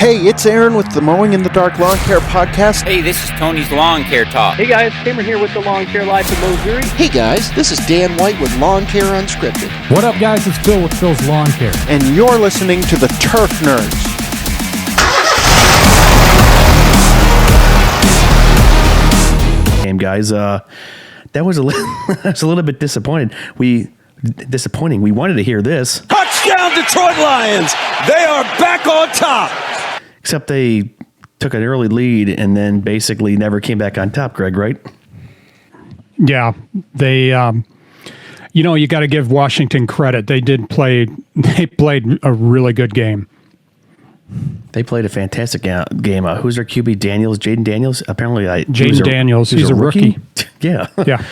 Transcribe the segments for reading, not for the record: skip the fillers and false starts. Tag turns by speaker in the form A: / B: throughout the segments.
A: Hey, it's Aaron with the Mowing in the Dark Lawn Care Podcast.
B: Hey, this is Tony's Lawn Care Talk.
C: Hey guys, Cameron here with the Lawn Care Life in Missouri.
D: Hey guys, this is Dan White with Lawn Care Unscripted.
E: What up guys, it's Phil with Phil's Lawn Care.
A: And you're listening to the Turf Nerds.
F: Game guys, that was a little bit disappointing. We wanted to hear this.
G: Touchdown Detroit Lions! They are back on top!
F: Except they took an early lead and then basically never came back on top, Greg, right?
E: Yeah, they, you got to give Washington credit. They played a really good game.
F: They played a fantastic game. Who's their QB? Jaden Daniels? Apparently,
E: Jaden Daniels. He's a rookie.
F: Yeah.
E: Yeah.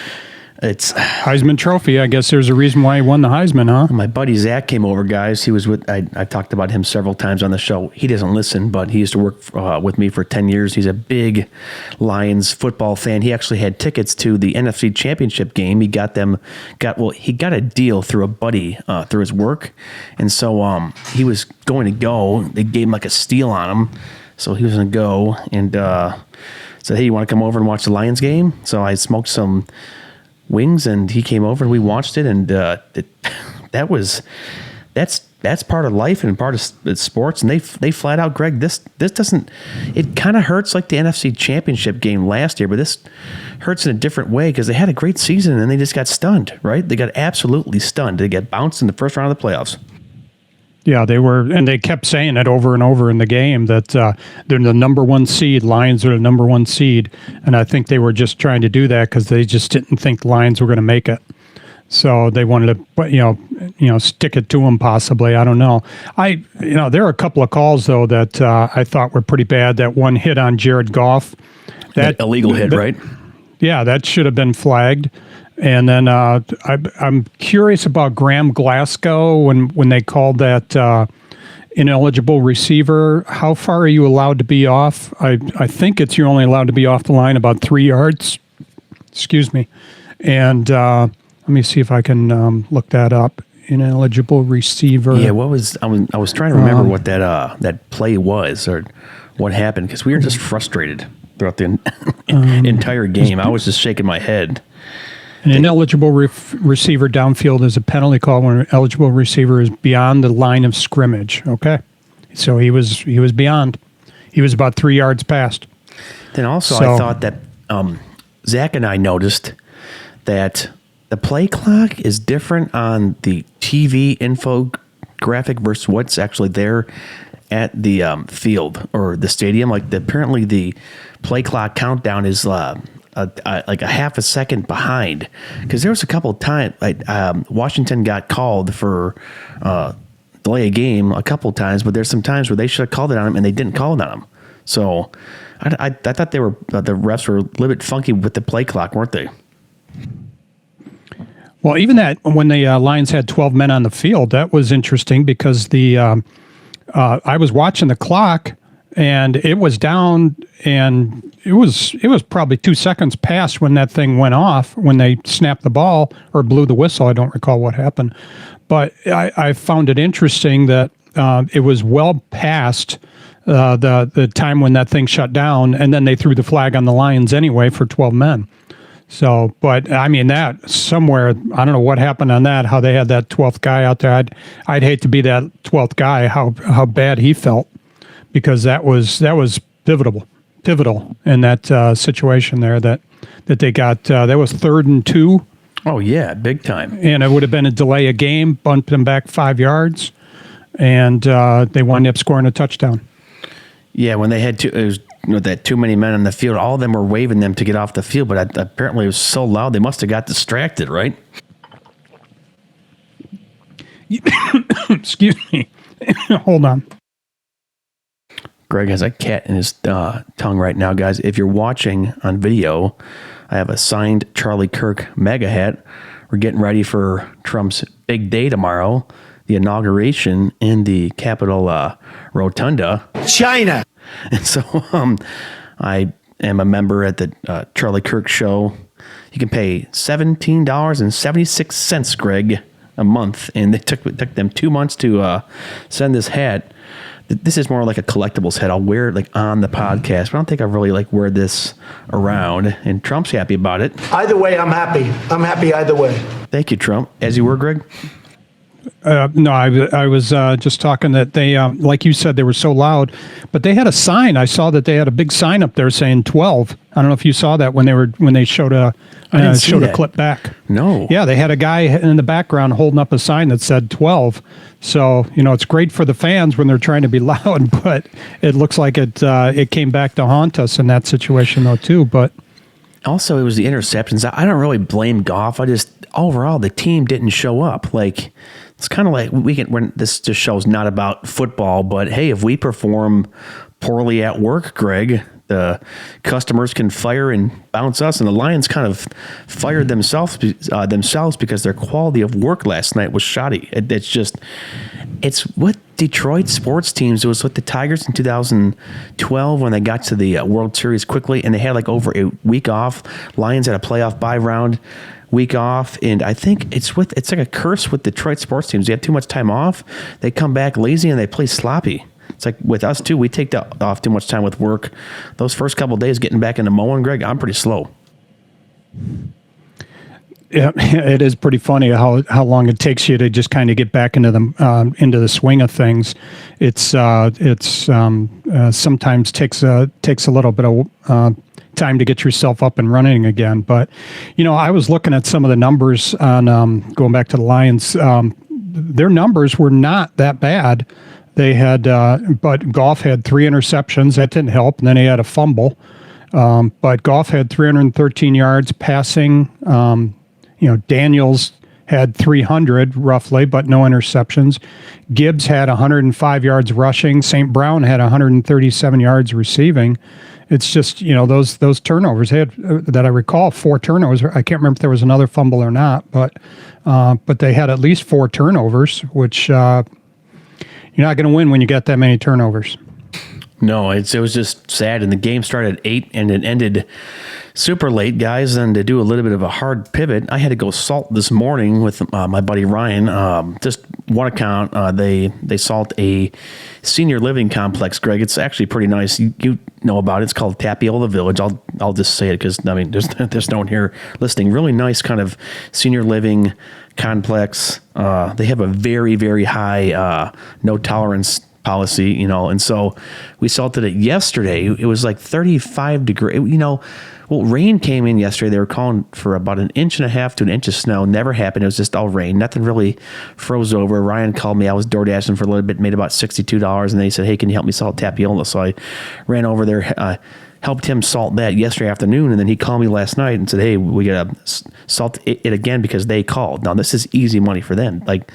F: It's
E: Heisman Trophy. I guess there's a reason why he won the Heisman, huh?
F: My buddy Zach came over, guys. He was with. I talked about him several times on the show. He doesn't listen, but he used to work with me for 10 years. He's a big Lions football fan. He actually had tickets to the NFC Championship game. He got a deal through a buddy through his work, and so he was going to go. They gave him like a steal on him, so he was going to go and said, "Hey, you want to come over and watch the Lions game?" So I smoked some wings and he came over and we watched it, and that's part of life and part of sports, and they flat out, Greg, this doesn't, it kind of hurts like the NFC Championship game last year, but this hurts in a different way because they had a great season and they just got stunned, right? They got absolutely stunned. They got bounced in the first round of the playoffs.
E: Yeah, they were, and they kept saying it over and over in the game that they're the number one seed. Lions are the number one seed, and I think they were just trying to do that because they just didn't think Lions were going to make it. So they wanted to, stick it to them possibly. I don't know. There are a couple of calls though that I thought were pretty bad. That one hit on Jared Goff,
F: that illegal hit, right?
E: Yeah, that should have been flagged. And then I'm curious about Graham Glasgow when they called that ineligible receiver. How far are you allowed to be off? I think you're only allowed to be off the line about 3 yards. Excuse me. And let me see if I can look that up. Ineligible receiver.
F: Yeah, I was trying to remember what that play was or what happened because we were just frustrated throughout the entire game. I was just shaking my head.
E: An ineligible receiver downfield is a penalty call when an eligible receiver is beyond the line of scrimmage. Okay, so he was beyond. He was about 3 yards past.
F: Then also, I thought that Zach and I noticed that the play clock is different on the TV infographic versus what's actually there at the field or the stadium. Like apparently the play clock countdown is like a half a second behind, because there was a couple of times Washington got called for delay a game a couple of times, but there's some times where they should have called it on him and they didn't call it on him. So I thought they were the refs were a little bit funky with the play clock, weren't they?
E: Well, even that when the Lions had 12 men on the field, that was interesting because I was watching the clock. And it was down, and it was probably 2 seconds past when that thing went off, when they snapped the ball or blew the whistle. I don't recall what happened. But I found it interesting that it was well past the time when that thing shut down, and then they threw the flag on the Lions anyway for 12 men. So, but I mean, that somewhere, I don't know what happened on that, how they had that 12th guy out there. I'd hate to be that 12th guy, how bad he felt. Because that was pivotal in that situation there that they got. That was 3rd and 2.
F: Oh yeah, big time.
E: And it would have been a delay of game, bumped them back 5 yards, and they wound up scoring a touchdown.
F: Yeah, when they had too many men on the field, all of them were waving them to get off the field, but apparently it was so loud they must have got distracted, right?
E: Excuse me. Hold on.
F: Greg has a cat in his tongue right now, guys. If you're watching on video, I have a signed Charlie Kirk mega hat. We're getting ready for Trump's big day tomorrow, the inauguration in the Capitol Rotunda.
G: China!
F: And so I am a member at the Charlie Kirk Show. You can pay $17.76, Greg, a month. And it took them 2 months to send this hat. this is more like a collectibles head. I'll wear it like on the podcast, but I don't think I really like wear this around. And Trump's happy about it.
H: Either way, I'm happy. I'm happy either way.
F: Thank you, Trump. As you were, Greg?
E: No, I was just talking that they, like you said, they were so loud, but they had a sign. I saw that they had a big sign up there saying 12. I don't know if you saw that when they showed a clip back.
F: No.
E: Yeah, they had a guy in the background holding up a sign that said 12. So, it's great for the fans when they're trying to be loud, but it looks like it came back to haunt us in that situation though too. But
F: also, it was the interceptions. I don't really blame Goff. Overall, the team didn't show up. Like, it's kind of like when this just shows not about football, but hey, if we perform poorly at work, Greg, the customers can fire and bounce us, and the Lions kind of fired themselves because their quality of work last night was shoddy. It's what Detroit sports teams do. It was with the Tigers in 2012 when they got to the World Series quickly, and they had like over a week off. Lions had a playoff bye round. Week off, and I think it's like a curse with Detroit sports teams. They have too much time off, they come back lazy, and they play sloppy. It's like with us too. We take off too much time with work. Those first couple of days getting back into mowing, Greg, I'm pretty slow.
E: Yeah, it is pretty funny how long it takes you to just kind of get back into the swing of things. It's sometimes takes a little bit of time to get yourself up and running again. But, I was looking at some of the numbers on going back to the Lions. Their numbers were not that bad. They had, but Goff had 3 interceptions. That didn't help. And then he had a fumble. But Goff had 313 yards passing. Daniels had 300 roughly, but no interceptions. Gibbs had 105 yards rushing. St. Brown had 137 yards receiving. It's just, those turnovers. They had, that I recall, 4 turnovers. I can't remember if there was another fumble or not, but they had at least 4 turnovers, which you're not going to win when you get that many turnovers.
F: No, it was just sad. And the game started at 8 and it ended super late, guys. And to do a little bit of a hard pivot, I had to go salt this morning with my buddy Ryan. Just one account, they salt a senior living complex, Greg. It's actually pretty nice. You know about it. It's called Tapiola Village. I'll just say it because, there's no one here listening. Really nice kind of senior living complex. They have a very, very high no tolerance policy, and so we salted it yesterday. It was like 35 degrees. Rain came in yesterday. They were calling for about 1.5 inches to 1 inch of snow. Never happened. It was just all rain. Nothing really froze over. Ryan called me. I was door dashing for a little bit, made about $62, and then he said, "Hey, can you help me salt Tapiola?" So I ran over there, helped him salt that yesterday afternoon, and then he called me last night and said, "Hey, we gotta salt it again because they called." Now this is easy money for them. Like,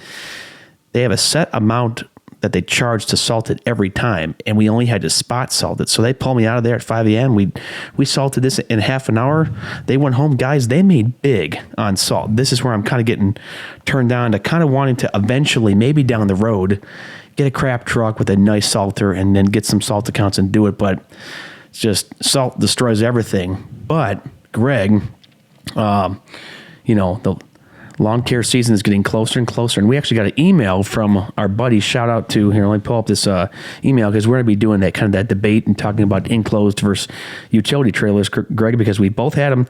F: they have a set amount that they charge to salt it every time, and we only had to spot salt it. So they pulled me out of there at 5 a.m. We salted this in half an hour. They went home. Guys, they made big on salt. This is where I'm kind of getting turned down to kind of wanting to eventually, maybe down the road, get a crap truck with a nice salter and then get some salt accounts and do it. But it's just salt destroys everything. But, Greg, the lawn care season is getting closer and closer, and we actually got an email from our buddy. Shout out to, here, let me pull up this email, because we're going to be doing that debate and talking about enclosed versus utility trailers, Greg, because we both had them.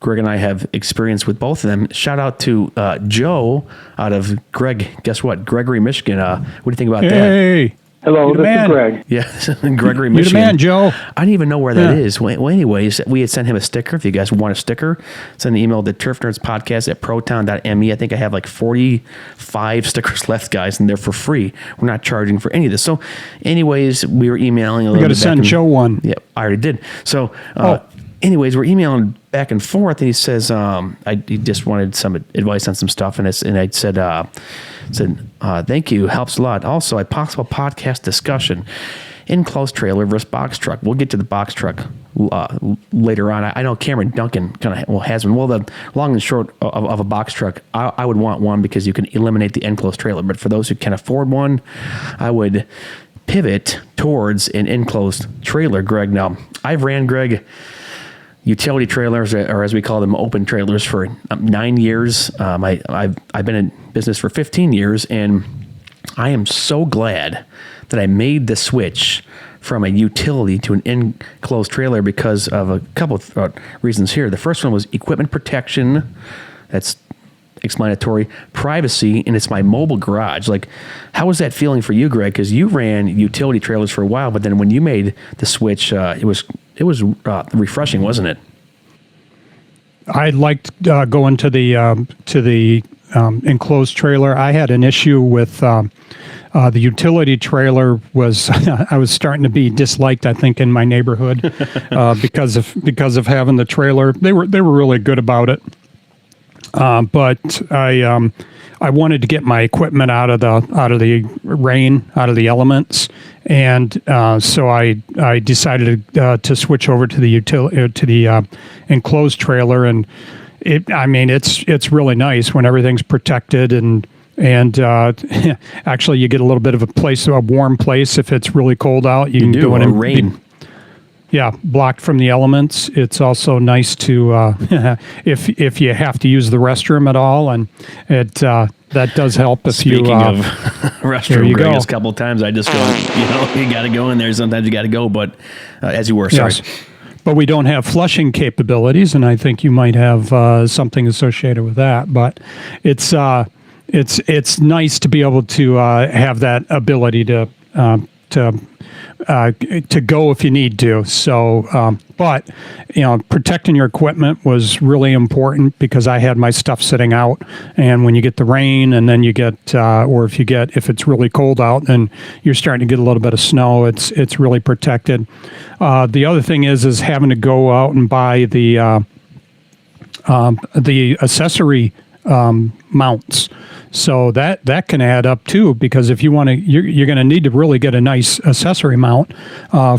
F: Greg and I have experience with both of them. Shout out to Joe out of guess what? Gregory, Michigan. What do you think about that?
E: Hey.
C: Hello, this is Greg.
F: Yeah, Gregory,
E: You're
F: Michigan.
E: the man, Joe.
F: I didn't even know where that is. Well, anyways, we had sent him a sticker. If you guys want a sticker, send an email to turfnerdspodcast@proton.me. I think I have like 45 stickers left, guys, and they're for free. We're not charging for any of this. So, anyways, we were emailing a little bit.
E: You got to send Joe one.
F: Yeah, I already did. So, anyways, we're emailing back and forth, and he says he just wanted some advice on some stuff, and I said thank you, helps a lot. Also, a possible podcast discussion, enclosed trailer versus box truck. We'll get to the box truck later on. I know Cameron Duncan kind of has one. Well, the long and short of a box truck, I would want one because you can eliminate the enclosed trailer. But for those who can afford one, I would pivot towards an enclosed trailer, Greg. Now, I've ran, Greg, utility trailers, or as we call them, open trailers, for 9 years. I've been in business for 15 years, and I am so glad that I made the switch from a utility to an enclosed trailer because of a couple of reasons here. The first one was equipment protection. That's explanatory. Privacy, and it's my mobile garage. Like, how was that feeling for you, Greg? Because you ran utility trailers for a while, but then when you made the switch, it was refreshing, wasn't it?
E: I liked going to the enclosed trailer. I had an issue with the utility trailer. Was I was starting to be disliked, I think, in my neighborhood because of having the trailer. They were really good about it, but I wanted to get my equipment out of the rain, out of the elements, and so I decided to switch over to the enclosed trailer, and it's really nice when everything's protected and actually you get a little bit of a warm place if it's really cold out. You can go in and
F: rain.
E: Blocked from the elements. It's also nice to if you have to use the restroom at all, and that does help. If
F: Speaking of restroom,
E: you
F: Greg,
E: go.
F: a couple of times I just go, you got to go in there. Sometimes you got to go, but as you were, sorry.
E: Yes. But we don't have flushing capabilities, and I think you might have something associated with that. But it's nice to be able to have that ability to go if you need to. So, but protecting your equipment was really important because I had my stuff sitting out, and when you get the rain, and then you get, or if it's really cold out, and you're starting to get a little bit of snow, it's really protected. The other thing is having to go out and buy the accessory mounts. So that can add up too, because if you want to, you're going to need to really get a nice accessory mount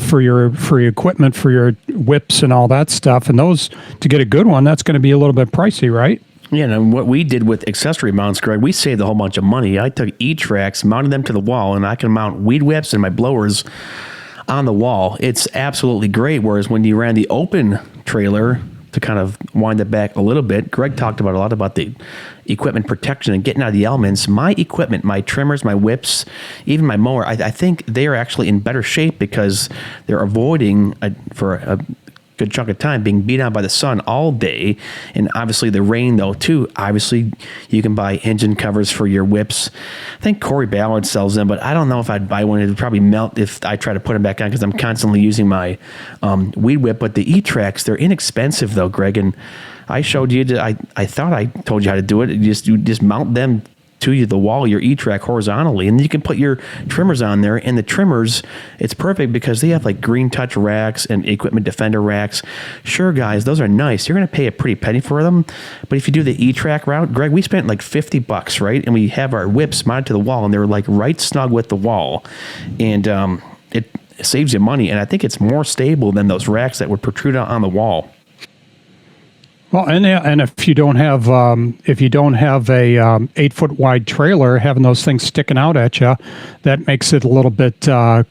E: for your equipment, for your whips and all that stuff. And those, to get a good one, that's going to be a little bit pricey, right?
F: Yeah, and what we did with accessory mounts, Greg, we saved a whole bunch of money. I took E-Tracks, mounted them to the wall, and I can mount weed whips and my blowers on the wall. It's absolutely great. Whereas when you ran the open trailer, to kind of wind it back a little bit, Greg talked about a lot about the equipment protection and getting out of the elements. My equipment, my trimmers, my whips, even my mower, I think they are actually in better shape because they're avoiding, for a good chunk of time, being beat out by the sun all day, and obviously the rain though too. Obviously you can buy engine covers for your whips. I think Corey Ballard sells them, but I don't know if I'd buy one. It would probably melt if I try to put them back on because I'm constantly using my weed whip. But the E-Tracks, they're inexpensive though, Greg, and I showed you I thought I told you how to do it. You just mount them to the wall, your E-Track horizontally, and you can put your trimmers on there. And the trimmers, it's perfect because they have like Green Touch racks and Equipment Defender racks. Sure, guys, those are nice. You're going to pay a pretty penny for them, but if you do the E-Track route, Greg, we spent like $50, right? And we have our whips mounted to the wall, and they're like right snug with the wall, and it saves you money. And I think it's more stable than those racks that would protrude out on the wall.
E: Well, and if you don't have a 8-foot wide trailer, having those things sticking out at you, that makes it a little bit.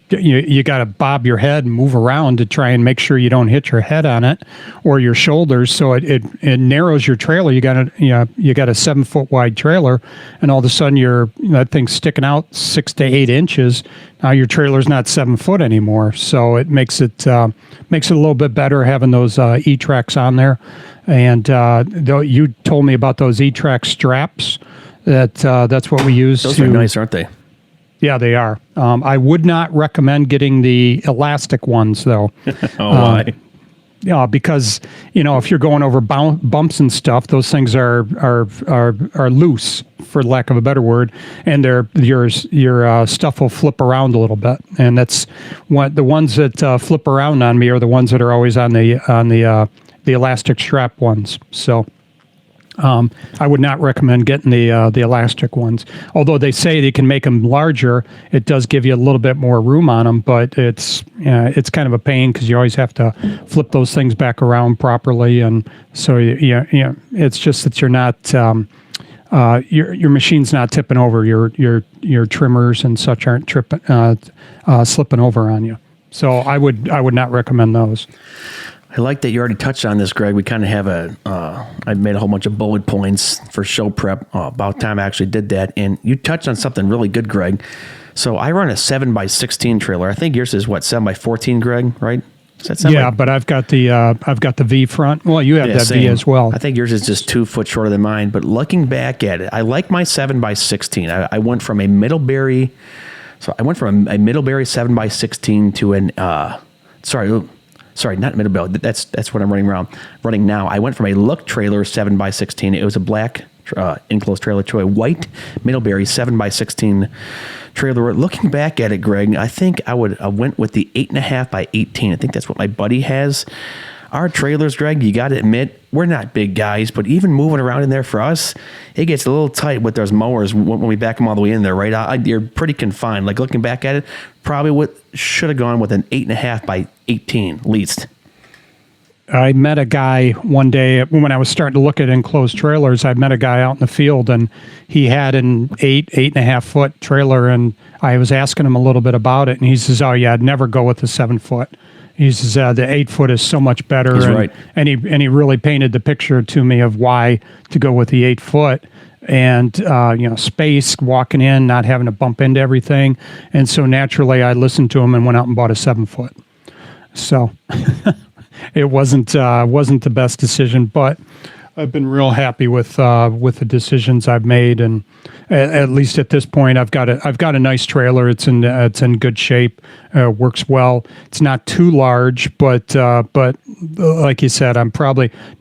E: You got to bob your head and move around to try and make sure you don't hit your head on it or your shoulders. So it narrows your trailer. You got a 7-foot wide trailer, and all of a sudden that thing's sticking out 6 to 8 inches. Now your trailer's not 7 foot anymore. So it makes it a little bit better having those E-Tracks on there. And you told me about those E-Track straps. That's what we use.
F: Those are nice, aren't they?
E: Yeah, they are. I would not recommend getting the elastic ones, though.
F: Why?
E: Yeah, because if you're going over bumps and stuff, those things are loose, for lack of a better word, and your stuff will flip around a little bit. And that's the ones that flip around on me are the ones that are always on the elastic strap ones. So I would not recommend getting the elastic ones. Although they say they can make them larger, it does give you a little bit more room on them, but it's kind of a pain because you always have to flip those things back around properly. And so it's just that you're not your machine's not tipping over. Your trimmers and such aren't slipping over on you. So I would not recommend those.
F: I like that you already touched on this, Greg. We kind of have I made a whole bunch of bullet points for show prep. About time I actually did that. And you touched on something really good, Greg. So I run a 7x16 trailer. I think yours is what, 7x14, Greg, right?
E: Yeah, but I've got the V front. Well, you have that
F: same.
E: V as well.
F: I think yours is just 2 foot shorter than mine. But looking back at it, I like my 7x16. I went from a Middlebury 7x16 to an sorry, not Middlebury. That's what I'm running now. I went from a Look trailer 7x16. It was a black enclosed trailer to a white Middlebury 7x16 trailer. Looking back at it, Greg, I think I went with the 8.5x18. I think that's what my buddy has. Our trailers, Greg, you got to admit, we're not big guys, but even moving around in there for us, it gets a little tight with those mowers when we back them all the way in there, right? You're pretty confined. Like looking back at it, probably should have gone with an 8.5x18 least.
E: I met a guy one day when I was starting to look at enclosed trailers. I met a guy out in the field, and he had an 8.5 foot trailer, and I was asking him a little bit about it, and he says, "Oh yeah, I'd never go with the 7 foot." He says the 8 foot is so much better.
F: He's right.
E: And he really painted the picture to me of why to go with the 8 foot. And space, walking in, not having to bump into everything, and so naturally I listened to him and went out and bought a 7 foot. So it wasn't the best decision, but I've been real happy with the decisions I've made, and at least at this point, I've got a nice trailer. It's in good shape, works well. It's not too large, but like you said,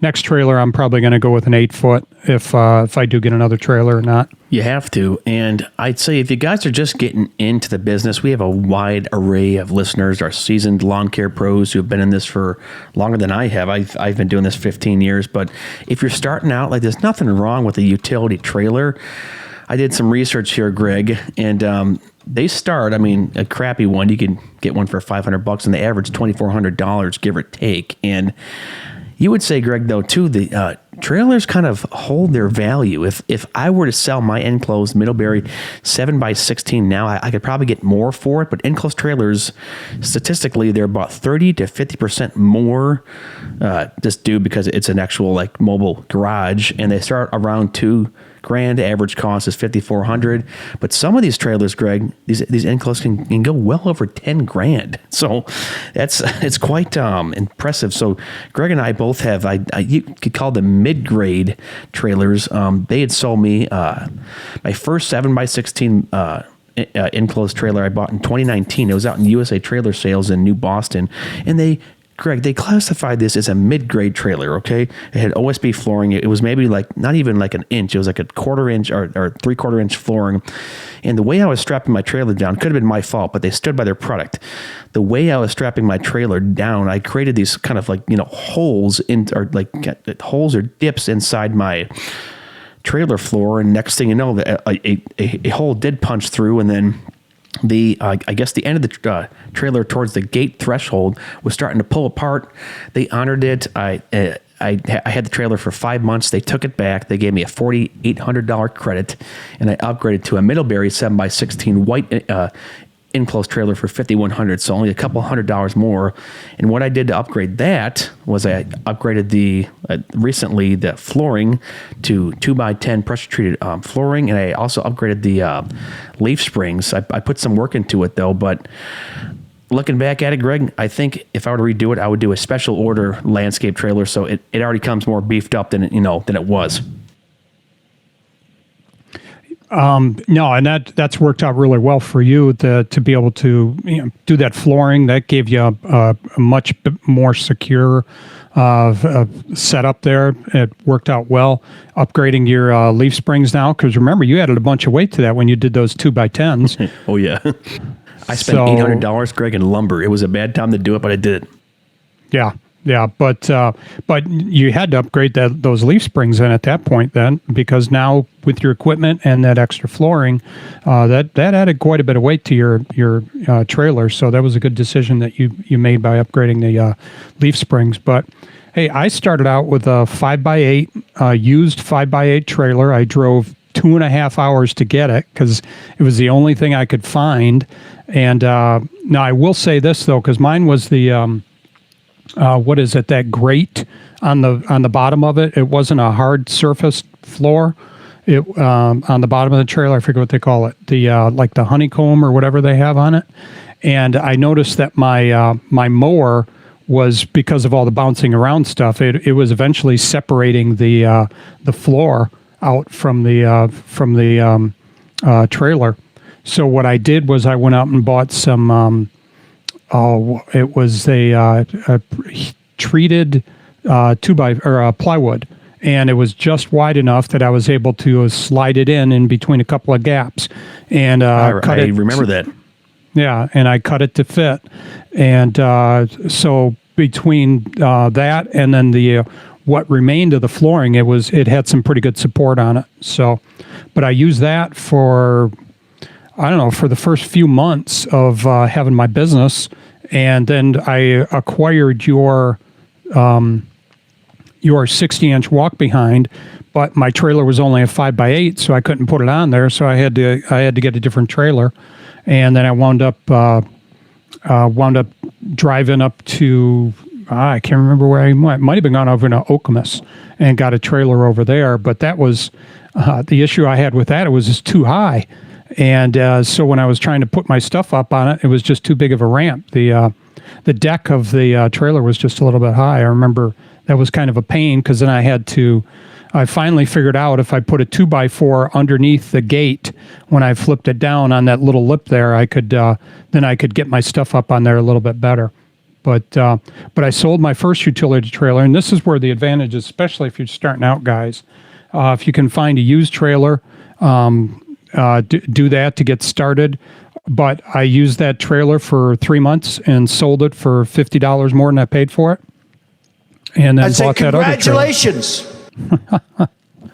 E: next trailer I'm probably going to go with an 8 foot if I do get another trailer or not.
F: You have to. And I'd say if you guys are just getting into the business, we have a wide array of listeners, our seasoned lawn care pros who have been in this for longer than I have. I've been doing this 15 years. But if you're starting out, like, there's nothing wrong with a utility trailer. I did some research here, Greg, and they start, a crappy one, you can get one for $500 and the average $2,400, give or take. And you would say, Greg, though, too, the trailers kind of hold their value. If I were to sell my enclosed Middlebury 7x16 now, I could probably get more for it. But enclosed trailers, statistically, they're about 30 to 50% more just due because it's an actual mobile garage, and they start around $2,000. Average cost is $5,400. But some of these trailers, Greg, these enclosed can go well over $10,000. So it's quite impressive. So Greg and I both have you could call them mid-grade trailers. They had sold me my first 7x16 enclosed trailer I bought in 2019. It was out in USA Trailer Sales in New Boston, and Greg, they classified this as a mid-grade trailer, okay? It had OSB flooring. It was maybe not even an inch. It was like a 1/4 inch or 3/4 inch flooring. And the way I was strapping my trailer down could have been my fault, but they stood by their product. The way I was strapping my trailer down, I created these kind of holes holes or dips inside my trailer floor. And next thing you know, a hole did punch through, and then I guess the end of the trailer towards the gate threshold was starting to pull apart. They honored it. I had the trailer for 5 months. They took it back. They gave me a $4,800 credit, and I upgraded to a Middlebury 7x16 white enclosed trailer for $5,100, so only a couple $100 more. And what I did to upgrade that was I upgraded recently the flooring to 2x10 pressure treated flooring, and I also upgraded the leaf springs. I put some work into it though, but looking back at it, Greg, I think if I were to redo it, I would do a special order landscape trailer, so it already comes more beefed up than it was.
E: No, and that's worked out really well for you to be able to do that flooring. That gave you a much more secure setup there. It worked out well. Upgrading your leaf springs now, because remember, you added a bunch of weight to that when you did those 2x10s.
F: Oh yeah, I spent $800, Greg, in lumber. It was a bad time to do it, but I did it.
E: Yeah, but you had to upgrade those leaf springs in at that point then, because now with your equipment and that extra flooring, that added quite a bit of weight to your trailer. So that was a good decision that you made by upgrading the leaf springs. But hey, I started out with a 5x8 used 5x8 trailer. I drove 2.5 hours to get it because it was the only thing I could find. And now I will say this though, because mine was the what is it, that grate on the bottom of it. It wasn't a hard surface floor. It on the bottom of the trailer, I forget what they call it, the like the honeycomb or whatever they have on it. And I noticed that my my mower was, because of all the bouncing around stuff, it was eventually separating the floor out from the trailer. So what I did was I went out and bought some. It was a treated plywood, and it was just wide enough that I was able to slide it in between a couple of gaps, and cut it.
F: I remember that.
E: Yeah, and I cut it to fit, and so between that and then the what remained of the flooring, it had some pretty good support on it. So, but I used that for, I don't know, for the first few months of having my business, and then I acquired your 60-inch walk behind, but my trailer was only a 5x8, so I couldn't put it on there. So I had to get a different trailer, and then I wound up driving up to I can't remember where I went. Might have been gone over to Okemos and got a trailer over there. But that was the issue I had with that. It was just too high. And so when I was trying to put my stuff up on it, it was just too big of a ramp. The deck of the trailer was just a little bit high. I remember that was kind of a pain, because then I finally figured out if I put a 2x4 underneath the gate, when I flipped it down on that little lip there, I could get my stuff up on there a little bit better. But I sold my first utility trailer, and this is where the advantage is, especially if you're starting out, guys. If you can find a used trailer, do that to get started. But I used that trailer for 3 months and sold it for $50 more than I paid for it. And then bought that other trailer.
H: Congratulations.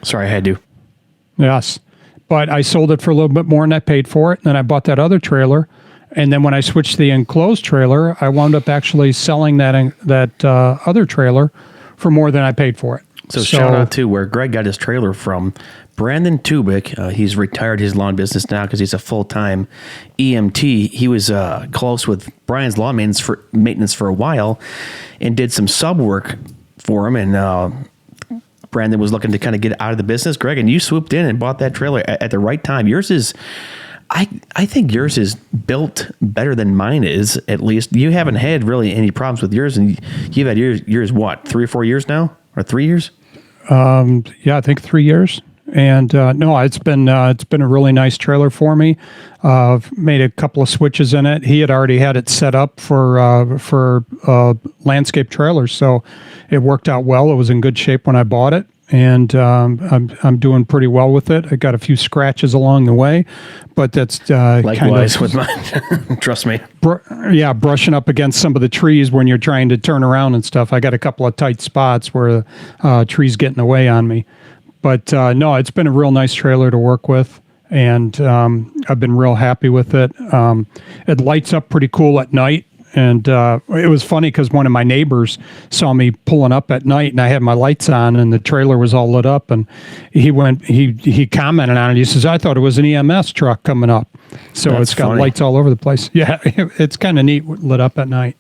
F: Sorry, I had to.
E: Yes. But I sold it for a little bit more than I paid for it. And then I bought that other trailer. And then when I switched to the enclosed trailer, I wound up actually selling that other trailer for more than I paid for it.
F: So shout out to where Greg got his trailer from. Brandon Tubick, he's retired his lawn business now because he's a full-time EMT. He was close with Brian's lawn maintenance for a while and did some sub work for him. And Brandon was looking to kind of get out of the business, Greg, and you swooped in and bought that trailer at the right time. Yours is, I think yours is built better than mine is, at least. You haven't had really any problems with yours, and you've had yours what, 3 or 4 years now? Or 3 years?
E: Yeah, I think 3 years. And no, it's been a really nice trailer for me. Made a couple of switches in it. He had already had it set up for landscape trailers, so it worked out well. It was in good shape when I bought it, and I'm doing pretty well with it. I got a few scratches along the way, but that's
F: likewise kind of, with mine. Trust me.
E: Brushing up against some of the trees when you're trying to turn around and stuff. I got a couple of tight spots where trees get in the way on me. But no, it's been a real nice trailer to work with, and I've been real happy with it. It lights up pretty cool at night, and it was funny because one of my neighbors saw me pulling up at night, and I had my lights on, and the trailer was all lit up, and he commented on it. He says, "I thought it was an EMS truck coming up." So
F: That's
E: it's got
F: funny.
E: lights all over the place. Yeah, it's kind of neat with lit up at night.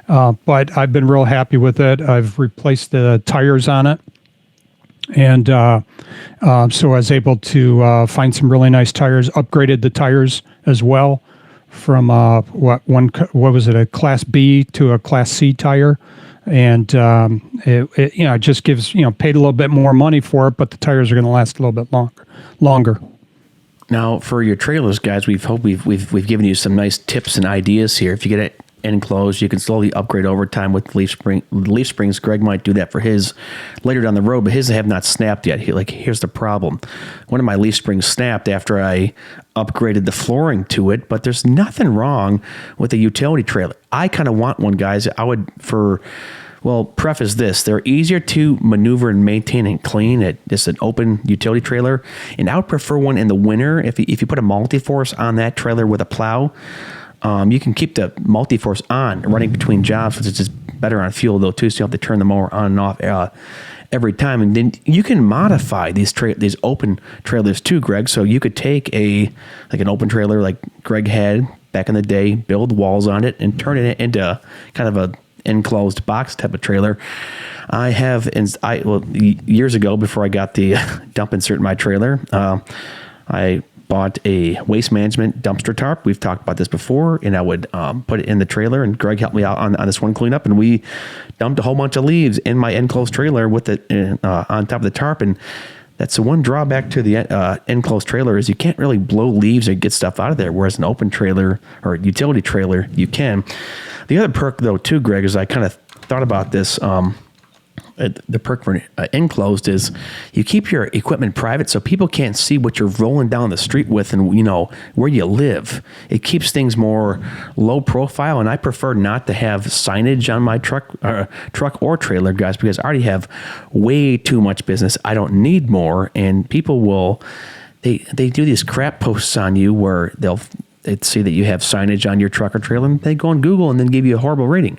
E: But I've been real happy with it. I've replaced the tires on it. And so I was able to find some really nice tires, upgraded the tires as well from what was it, a Class B to a Class C tire. And it just gives, paid a little bit more money for it, but the tires are going to last a little bit longer.
F: Now, for your trailers, guys, we've given you some nice tips and ideas here. If you get it enclosed, you can slowly upgrade over time with leaf springs. Greg might do that for his later down the road, but his have not snapped yet. Here's the problem. One of my leaf springs snapped after I upgraded the flooring to it, but there's nothing wrong with a utility trailer. I kind of want one, guys. Preface this. They're easier to maneuver and maintain and clean at just an open utility trailer, and I would prefer one in the winter. If you put a multi-force on that trailer with a plow, you can keep the multi-force on running between jobs, because it's just better on fuel though too, so you don't have to turn the mower on and off every time. And then you can modify these open trailers too, Greg. So you could take an open trailer like Greg had back in the day, build walls on it, and turn it into kind of enclosed box type of trailer. I have, years ago, before I got the dump insert in my trailer, I bought a Waste Management dumpster tarp. We've talked about this before, and I would put it in the trailer, and Greg helped me out on this one cleanup, and we dumped a whole bunch of leaves in my enclosed trailer with it on top of the tarp. And that's the one drawback to the enclosed trailer is you can't really blow leaves or get stuff out of there, whereas an open trailer or utility trailer, you can. The other perk, though, too, Greg, is I kind of thought about this. The perk for enclosed is you keep your equipment private so people can't see what you're rolling down the street with and, where you live. It keeps things more low profile, and I prefer not to have signage on my truck or trailer, guys, because I already have way too much business. I don't need more, and people will they do these crap posts on you where they'd see that you have signage on your truck or trailer, and they go on Google and then give you a horrible rating.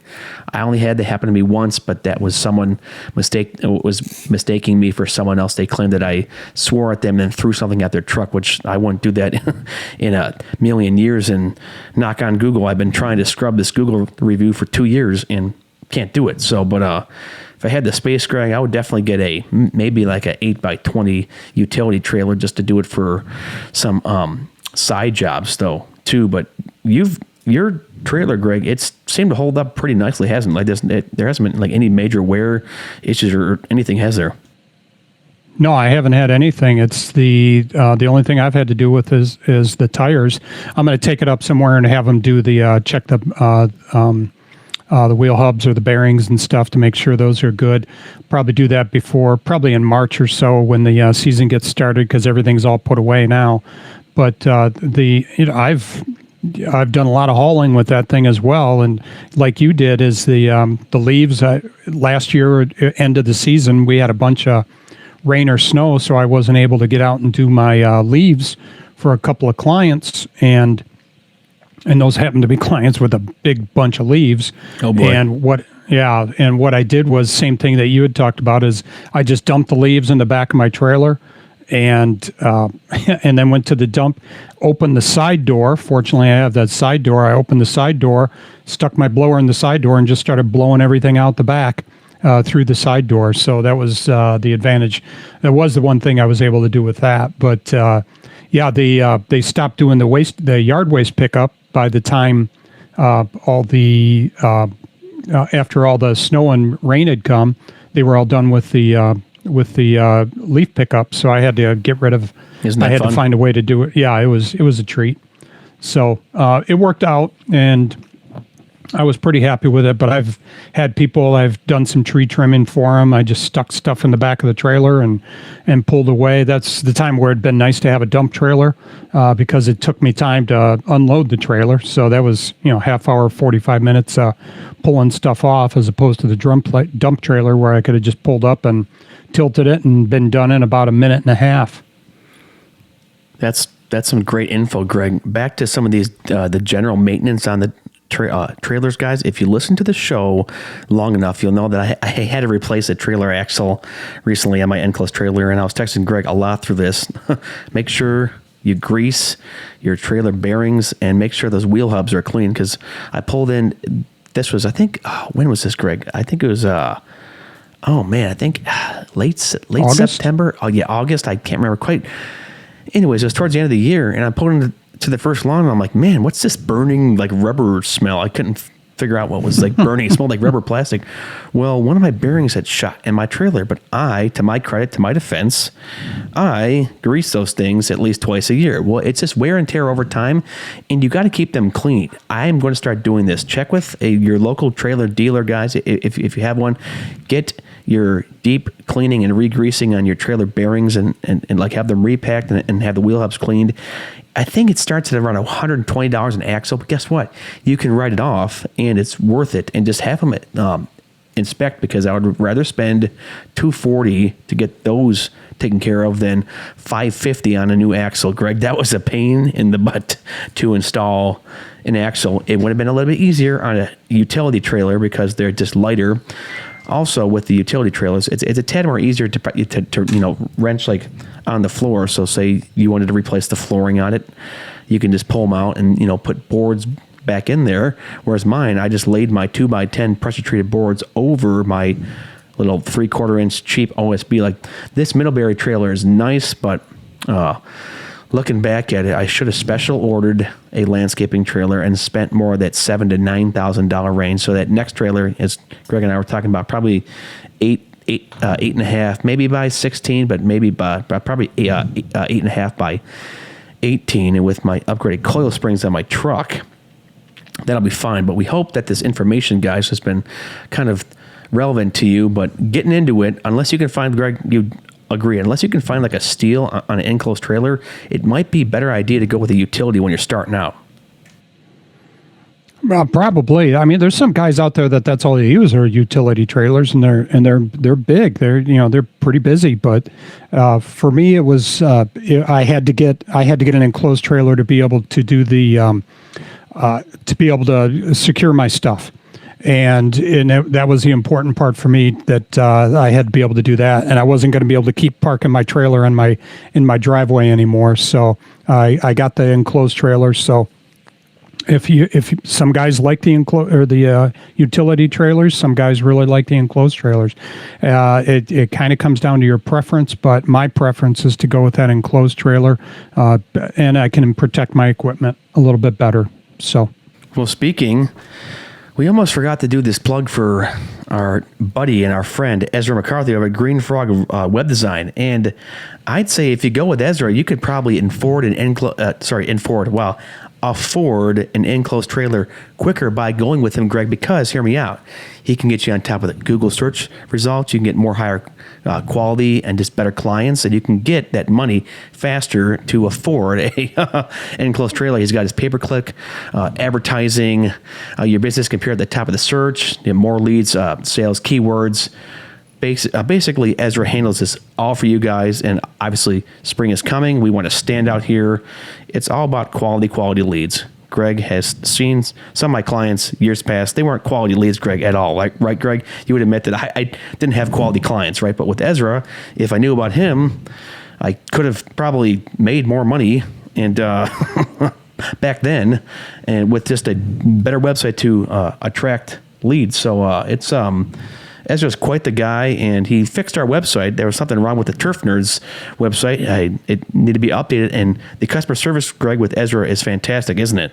F: I only had that happen to me once, but that was someone was mistaking me for someone else. They claimed that I swore at them and threw something at their truck, which I wouldn't do that in a million years. And knock on Google, I've been trying to scrub this Google review for 2 years and can't do it. So, but if I had the space, Greg, I would definitely get maybe like a 8x20 utility trailer just to do it for some side jobs, though. Too, but your trailer, Greg, it's seemed to hold up pretty nicely, hasn't it? There hasn't been like any major wear issues or anything, has there?
E: No, I haven't had anything. It's the only thing I've had to do with is the tires. I'm going to take it up somewhere and have them do the check the wheel hubs or the bearings and stuff to make sure those are good. Probably do that probably in March or so when the season gets started, because everything's all put away now. But I've done a lot of hauling with that thing as well, and like you did, is the leaves. Last year, end of the season, we had a bunch of rain or snow, so I wasn't able to get out and do my leaves for a couple of clients, and those happened to be clients with a big bunch of leaves.
F: Oh boy!
E: And what I did was same thing that you had talked about, is I just dumped the leaves in the back of my trailer. And then went to the dump, opened the side door. Fortunately, I have that side door. I opened the side door, stuck my blower in the side door, and just started blowing everything out the back through the side door. So that was the advantage. That was the one thing I was able to do with that. But they stopped doing the yard waste pickup by the time after all the snow and rain had come. They were all done with the leaf pickup, so I had to get rid of. I had to find a way to do it. Yeah, it was a treat. So it worked out, and I was pretty happy with it. But I've done some tree trimming for them. I just stuck stuff in the back of the trailer and pulled away. That's the time where it'd been nice to have a dump trailer because it took me time to unload the trailer. So that was half hour, 45 minutes pulling stuff off, as opposed to the dump trailer where I could have just pulled up and tilted it and been done in about a minute and a half.
F: That's some great info, Greg. Back to some of these the general maintenance on the trailers, guys. If you listen to the show long enough, you'll know that I had to replace a trailer axle recently on my enclosed trailer, and I was texting Greg a lot through this. Make sure you grease your trailer bearings and make sure those wheel hubs are clean, because I pulled in. This was, I think, when was this, Greg? I think it was. I think late September. Oh yeah, August. I can't remember quite. Anyways, it was towards the end of the year, and I pulled into the first lawn, and I'm like, man, what's this burning like rubber smell? I couldn't figure out what was like burning. It smelled like rubber plastic. Well, one of my bearings had shot in my trailer, but to my credit, to my defense, I grease those things at least twice a year. Well, it's just wear and tear over time, and you got to keep them clean. I am going to start doing this. Check with your local trailer dealer, guys. If you have one, get your deep cleaning and re-greasing on your trailer bearings and like have them repacked and have the wheel hubs cleaned. I think it starts at around $120 an axle, but guess what? You can write it off, and it's worth it. And just have them inspect, because I would rather spend $240 to get those taken care of than $550 on a new axle. Greg, that was a pain in the butt to install an axle. It would have been a little bit easier on a utility trailer because they're just lighter. Also, with the utility trailers, it's a tad more easier to wrench like on the floor. So, say you wanted to replace the flooring on it, you can just pull them out and put boards back in there. Whereas mine, I just laid my 2x10 pressure treated boards over my little 3/4 inch cheap OSB. Like, this Middlebury trailer is nice, but looking back at it, I should have special ordered a landscaping trailer and spent more of that $7,000 to $9,000 range. So that next trailer, as Greg and I were talking about, probably 8.5, maybe by 16, but maybe by probably 8.5 by 18. And with my upgraded coil springs on my truck, that'll be fine. But we hope that this information, guys, has been kind of relevant to you. But getting into it, unless you can find, Greg, you agree, unless you can find like a steal on an enclosed trailer, it might be a better idea to go with a utility when you're starting out.
E: Probably. I mean, there's some guys out there that's all they use are utility trailers, and they're big. They're pretty busy. But for me, it was I had to get an enclosed trailer to be able to do the to be able to secure my stuff. And that was the important part for me, that I had to be able to do that, and I wasn't going to be able to keep parking my trailer in my driveway anymore. So I got the enclosed trailer. So if some guys like the utility trailers, some guys really like the enclosed trailers. It kind of comes down to your preference, but my preference is to go with that enclosed trailer, and I can protect my equipment a little bit better. So,
F: well, speaking. We almost forgot to do this plug for our buddy and our friend, Ezra McCarthy over at Green Frog Web Design. And I'd say if you go with Ezra, you could probably afford an enclosed trailer quicker by going with him, Greg, because, hear me out, he can get you on top of the Google search results. You can get more higher quality and just better clients, and you can get that money faster to afford a enclosed trailer. He's got his pay-per-click advertising. Your business can appear at the top of the search. You have more leads, sales, keywords. Basically, Ezra handles this all for you guys, and obviously spring is coming. We want to stand out here. It's all about quality leads. Greg has seen some of my clients years past. They weren't quality leads, Greg, at all. Right, Greg? You would admit that I didn't have quality clients, right? But with Ezra, if I knew about him, I could have probably made more money and back then, and with just a better website to attract leads. So it's Ezra's quite the guy, and he fixed our website. There was something wrong with the Turf Nerds website. It needed to be updated, and the customer service, Greg, with Ezra is fantastic, isn't it?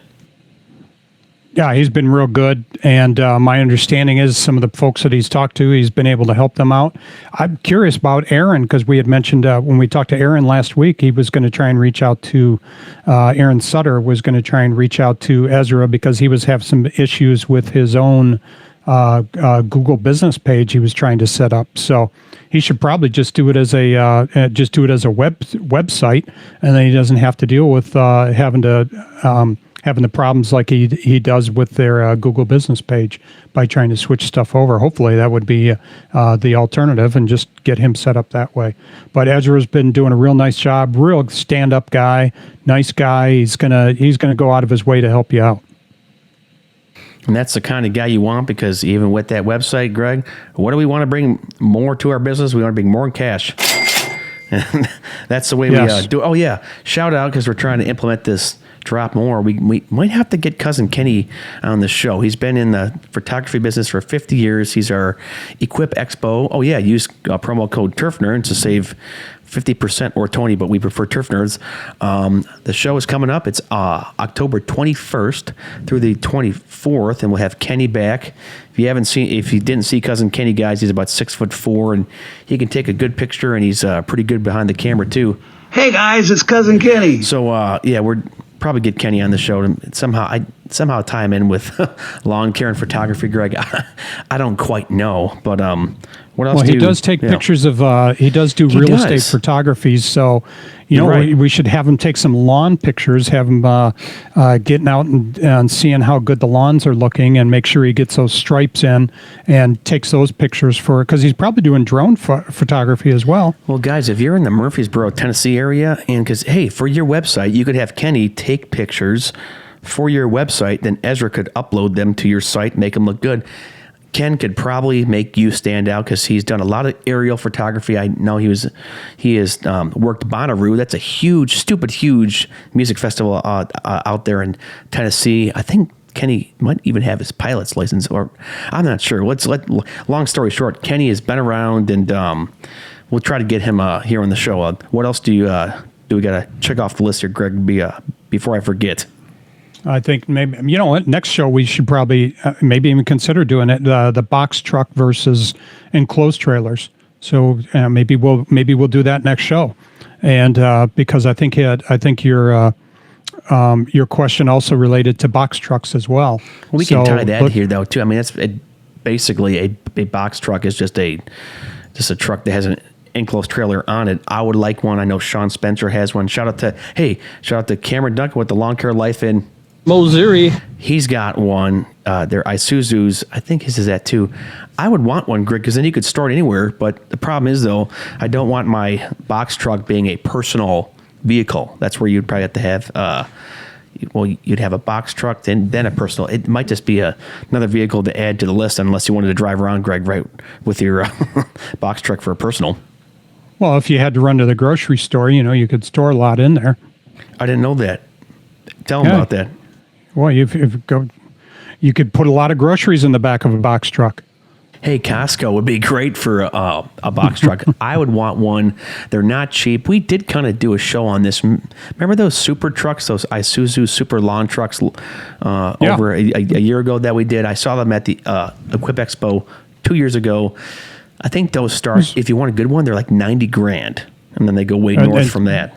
E: Yeah, he's been real good, and my understanding is some of the folks that he's talked to, he's been able to help them out. I'm curious about Aaron, because we had mentioned when we talked to Aaron last week, he was going to try and reach out to, Aaron Sutter was going to try and reach out to Ezra because he was having some issues with his own Google business page he was trying to set up. So he should probably just do it as a website, and then he doesn't have to deal with having the problems like he does with their Google business page by trying to switch stuff over. Hopefully that would be the alternative, and just get him set up that way. But Ezra's been doing a real nice job, real stand-up guy, nice guy. He's gonna go out of his way to help you out.
F: And that's the kind of guy you want, because even with that website, Greg, what do we want to bring more to our business? We want to bring more in cash. And that's the way we do it. Oh, yeah. Shout out, because we're trying to implement this drop more. We might have to get Cousin Kenny on the show. He's been in the photography business for 50 years. He's our Equip Expo. Oh, yeah. Use promo code Turf Nerds to save 50%, or Tony, but we prefer Turf Nerds. The show is coming up. It's October 21st through the 24th, and we'll have Kenny back. If you didn't see Cousin Kenny, guys, he's about 6'4", and he can take a good picture, and he's pretty good behind the camera too.
H: Hey guys, it's Cousin Kenny.
F: So we're probably get Kenny on the show to somehow tie him in with lawn care and photography, Greg. I don't quite know, but what else?
E: Well, he does take pictures of. He does do real estate photography, so we should have him take some lawn pictures. Have him getting out and seeing how good the lawns are looking, and make sure he gets those stripes in and takes those pictures because he's probably doing drone photography as well.
F: Well, guys, if you're in the Murfreesboro, Tennessee area, and for your website, you could have Kenny take pictures for your website, then Ezra could upload them to your site, make them look good. Ken could probably make you stand out because he's done a lot of aerial photography. I know he has worked Bonnaroo. That's a huge music festival out there in Tennessee. I think Kenny might even have his pilot's license, or I'm not sure. Long story short, Kenny has been around, and we'll try to get him here on the show. What else do we got to check off the list here, Greg, before I forget?
E: I think maybe, next show we should probably maybe even consider doing it, the box truck versus enclosed trailers. So maybe we'll do that next show. And because I think your question also related to box trucks as well.
F: We can tie that here though too. I mean, basically a box truck is just a truck that has an enclosed trailer on it. I would like one. I know Sean Spencer has one. Shout out to Cameron Duncan with the Lawn Care Life in
C: Missouri.
F: He's got one. They're Isuzu's. I think his is that too. I would want one, Greg, because then you could store it anywhere. But the problem is, though, I don't want my box truck being a personal vehicle. That's where you'd probably have to have, you'd have a box truck, then a personal. It might just be another vehicle to add to the list, unless you wanted to drive around, Greg, right, with your box truck for a personal.
E: Well, if you had to run to the grocery store, you could store a lot in there.
F: I didn't know that. Tell them about that.
E: Well, you could put a lot of groceries in the back of a box truck.
F: Hey, Costco would be great for a box truck. I would want one. They're not cheap. We did kind of do a show on this. Remember those super trucks, those Isuzu super lawn trucks over a year ago that we did? I saw them at the Equip Expo 2 years ago. I think those start, if you want a good one, they're like $90,000. And then they go way north from that.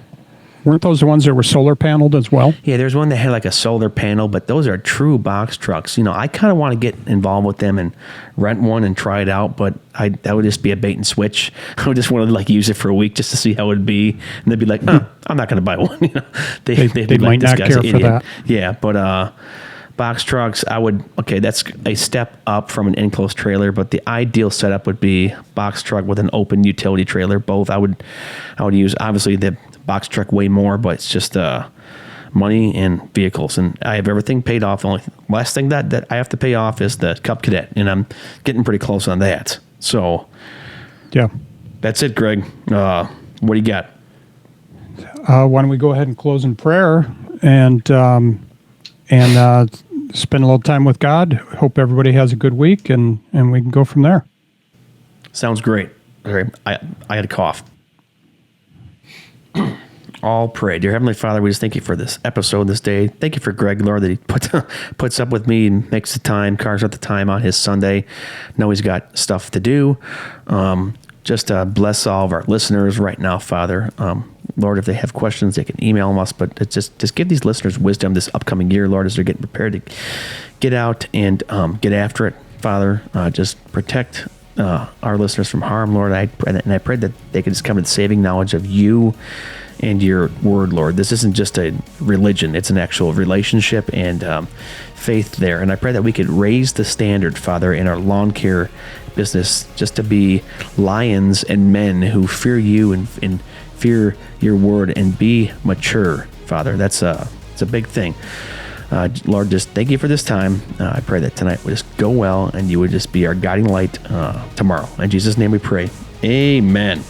E: Weren't those the ones that were solar paneled as well?
F: Yeah, there's one that had like a solar panel, but those are true box trucks. I kind of want to get involved with them and rent one and try it out, but that would just be a bait and switch. I would just want to use it for a week just to see how it would be, and they'd be like, I'm not going to buy one.
E: They might not care for that.
F: Yeah, but box trucks, that's a step up from an enclosed trailer, but the ideal setup would be box truck with an open utility trailer. Both I would use, obviously the box truck way more, but it's just money and vehicles, and I have everything paid off. The only last thing that I have to pay off is the Cub Cadet, and I'm getting pretty close on that. So
E: yeah,
F: that's it, Greg. What do you got?
E: Why don't we go ahead and close in prayer and spend a little time with God. Hope everybody has a good week, and we can go from there.
F: Sounds great. Okay, I had a cough. All pray. Dear Heavenly Father, we just thank you for this episode this day. Thank you for Greg, Lord, that he puts up with me and makes the time, carves out the time on his Sunday. Know he's got stuff to do. Just bless all of our listeners right now, Father. Lord, if they have questions, they can email us, but it's just give these listeners wisdom this upcoming year, Lord, as they're getting prepared to get out and get after it, Father. Just protect our listeners from harm, Lord. I pray that they can just come to the saving knowledge of you and your word, Lord. This isn't just a religion. It's an actual relationship and faith there. And I pray that we could raise the standard, Father, in our lawn care business, just to be lions and men who fear you and fear your word and be mature, Father. It's a big thing. Lord, just thank you for this time. I pray that tonight would just go well and you would just be our guiding light tomorrow. In Jesus' name we pray. Amen.